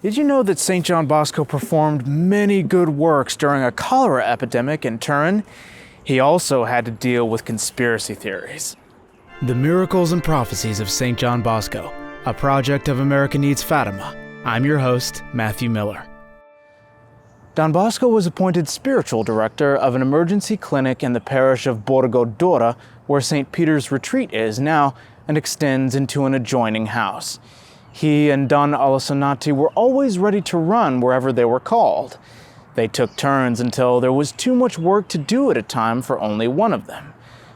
Did you know that St. John Bosco performed many good works during a cholera epidemic in Turin? He also had to deal with conspiracy theories. The Miracles and Prophecies of St. John Bosco, a project of America Needs Fatima. I'm your host, Matthew Miller. Don Bosco was appointed spiritual director of an emergency clinic in the parish of Borgo d'Ora, where St. Peter's Retreat is now, and extends into an adjoining house. He and Don Alessonati were always ready to run wherever they were called. They took turns until there was too much work to do at a time for only one of them.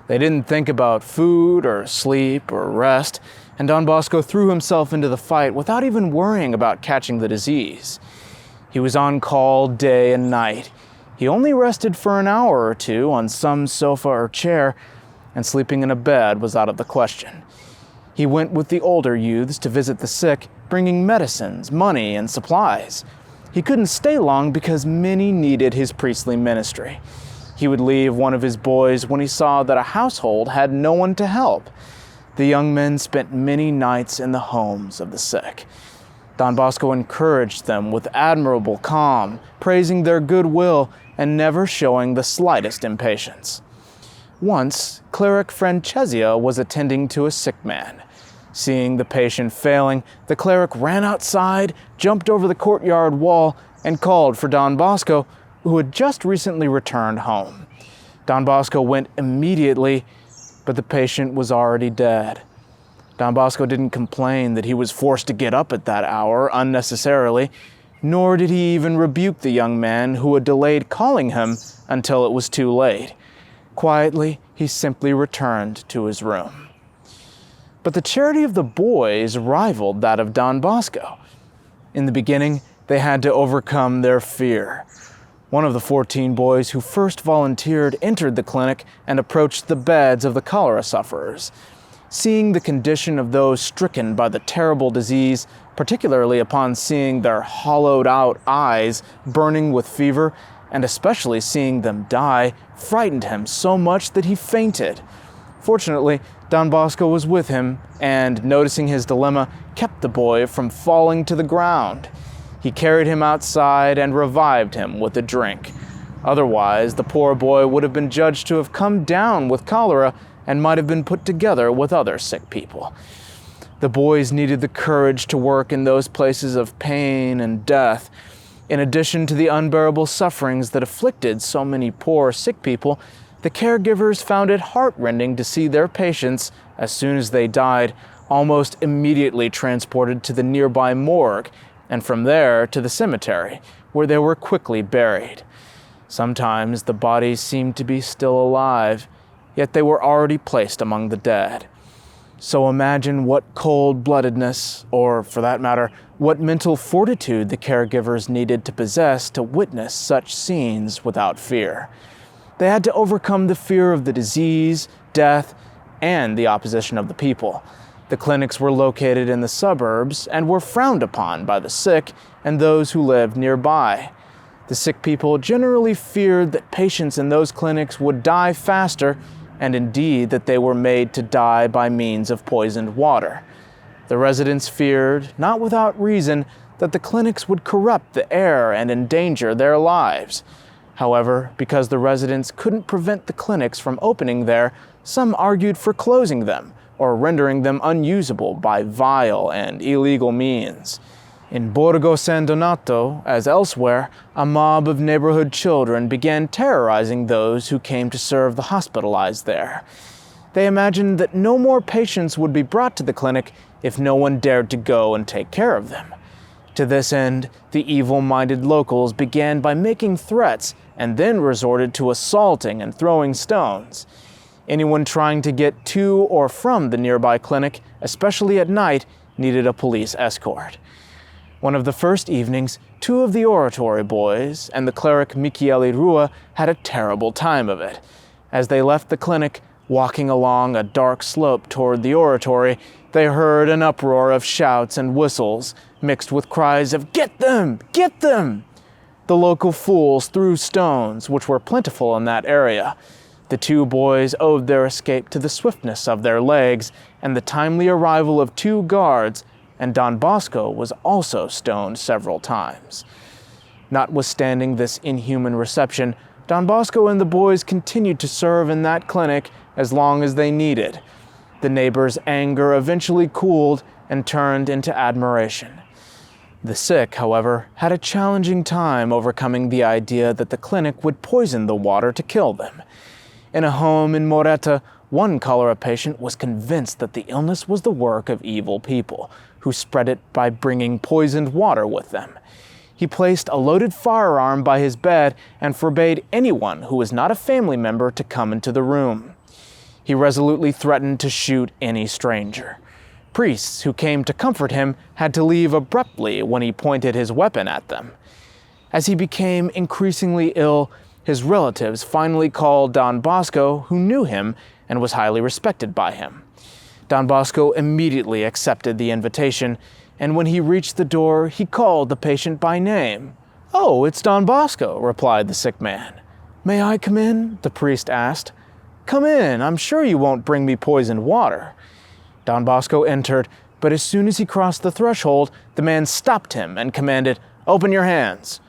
They didn't think about food or sleep or rest, and Don Bosco threw himself into the fight without even worrying about catching the disease. He was on call day and night. He only rested for an hour or two on some sofa or chair, and sleeping in a bed was out of the question. He went with the older youths to visit the sick, bringing medicines, money, and supplies. He couldn't stay long because many needed his priestly ministry. He would leave one of his boys when he saw that a household had no one to help. The young men spent many nights in the homes of the sick. Don Bosco encouraged them with admirable calm, praising their goodwill and never showing the slightest impatience. Once, cleric Francesio was attending to a sick man. Seeing the patient failing, the cleric ran outside, jumped over the courtyard wall, and called for Don Bosco, who had just recently returned home. Don Bosco went immediately, but the patient was already dead. Don Bosco didn't complain that he was forced to get up at that hour unnecessarily, nor did he even rebuke the young man who had delayed calling him until it was too late. Quietly, he simply returned to his room. But the charity of the boys rivaled that of Don Bosco. In the beginning, they had to overcome their fear. One of the 14 boys who first volunteered entered the clinic and approached the beds of the cholera sufferers. Seeing the condition of those stricken by the terrible disease, particularly upon seeing their hollowed-out eyes burning with fever, and especially seeing them die, frightened him so much that he fainted. Fortunately, Don Bosco was with him, and noticing his dilemma, kept the boy from falling to the ground. He carried him outside and revived him with a drink. Otherwise, the poor boy would have been judged to have come down with cholera and might have been put together with other sick people. The boys needed the courage to work in those places of pain and death. In addition to the unbearable sufferings that afflicted so many poor sick people, the caregivers found it heartrending to see their patients, as soon as they died, almost immediately transported to the nearby morgue, and from there to the cemetery, where they were quickly buried. Sometimes the bodies seemed to be still alive, yet they were already placed among the dead. So imagine what cold-bloodedness, or for that matter, what mental fortitude the caregivers needed to possess to witness such scenes without fear. They had to overcome the fear of the disease, death, and the opposition of the people. The clinics were located in the suburbs and were frowned upon by the sick and those who lived nearby. The sick people generally feared that patients in those clinics would die faster, and indeed that they were made to die by means of poisoned water. The residents feared, not without reason, that the clinics would corrupt the air and endanger their lives. However, because the residents couldn't prevent the clinics from opening there, some argued for closing them or rendering them unusable by vile and illegal means. In Borgo San Donato, as elsewhere, a mob of neighborhood children began terrorizing those who came to serve the hospitalized there. They imagined that no more patients would be brought to the clinic if no one dared to go and take care of them. To this end, the evil-minded locals began by making threats and then resorted to assaulting and throwing stones. Anyone trying to get to or from the nearby clinic, especially at night, needed a police escort. One of the first evenings, 2 of the oratory boys and the cleric Michele Rua had a terrible time of it. As they left the clinic, walking along a dark slope toward the oratory, they heard an uproar of shouts and whistles, mixed with cries of, "Get them! Get them!" The local fools threw stones, which were plentiful in that area. The 2 boys owed their escape to the swiftness of their legs and the timely arrival of 2 guards, and Don Bosco was also stoned several times. Notwithstanding this inhuman reception, Don Bosco and the boys continued to serve in that clinic as long as they needed. The neighbors' anger eventually cooled and turned into admiration. The sick, however, had a challenging time overcoming the idea that the clinic would poison the water to kill them. In a home in Moretta, one cholera patient was convinced that the illness was the work of evil people, who spread it by bringing poisoned water with them. He placed a loaded firearm by his bed and forbade anyone who was not a family member to come into the room. He resolutely threatened to shoot any stranger. Priests who came to comfort him had to leave abruptly when he pointed his weapon at them. As he became increasingly ill, his relatives finally called Don Bosco, who knew him and was highly respected by him. Don Bosco immediately accepted the invitation, and when he reached the door, he called the patient by name. "Oh, it's Don Bosco," replied the sick man. "May I come in?" the priest asked. "Come in, I'm sure you won't bring me poisoned water." Don Bosco entered, but as soon as he crossed the threshold, the man stopped him and commanded, "Open your hands."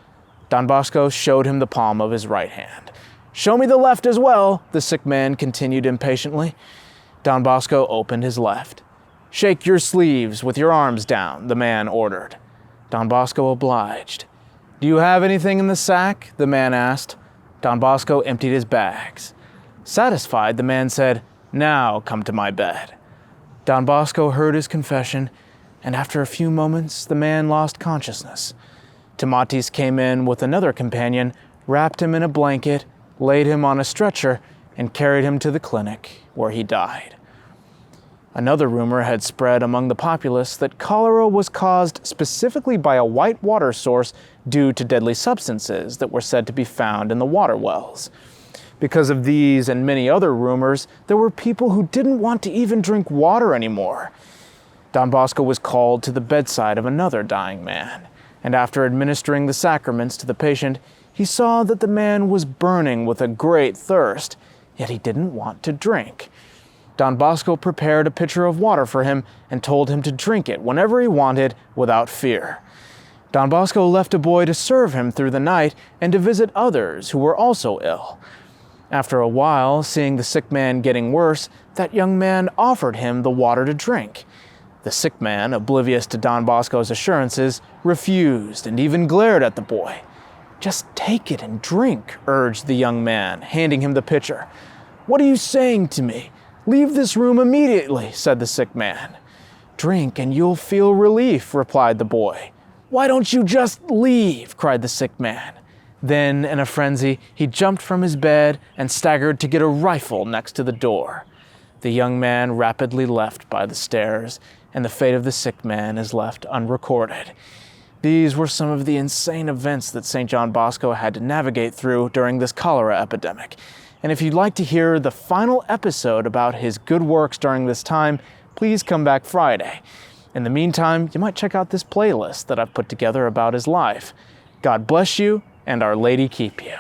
Don Bosco showed him the palm of his right hand. "Show me the left as well," the sick man continued impatiently. Don Bosco opened his left. "Shake your sleeves with your arms down," the man ordered. Don Bosco obliged. "Do you have anything in the sack?" the man asked. Don Bosco emptied his bags. Satisfied, the man said, "Now come to my bed." Don Bosco heard his confession, and after a few moments, the man lost consciousness. Tomatis came in with another companion, wrapped him in a blanket, laid him on a stretcher, and carried him to the clinic, where he died. Another rumor had spread among the populace that cholera was caused specifically by a whitewater source due to deadly substances that were said to be found in the water wells. Because of these and many other rumors, there were people who didn't want to even drink water anymore. Don Bosco was called to the bedside of another dying man, and after administering the sacraments to the patient, he saw that the man was burning with a great thirst, yet he didn't want to drink. Don Bosco prepared a pitcher of water for him and told him to drink it whenever he wanted without fear. Don Bosco left a boy to serve him through the night and to visit others who were also ill. After a while, seeing the sick man getting worse, that young man offered him the water to drink. The sick man, oblivious to Don Bosco's assurances, refused and even glared at the boy. "Just take it and drink," urged the young man, handing him the pitcher. "What are you saying to me? Leave this room immediately," said the sick man. "Drink and you'll feel relief," replied the boy. "Why don't you just leave?" cried the sick man. Then, in a frenzy, he jumped from his bed and staggered to get a rifle next to the door. The young man rapidly left by the stairs, and the fate of the sick man is left unrecorded. These were some of the insane events that St. John Bosco had to navigate through during this cholera epidemic. And if you'd like to hear the final episode about his good works during this time, please come back Friday. In the meantime, you might check out this playlist that I've put together about his life. God bless you, and Our Lady keep you.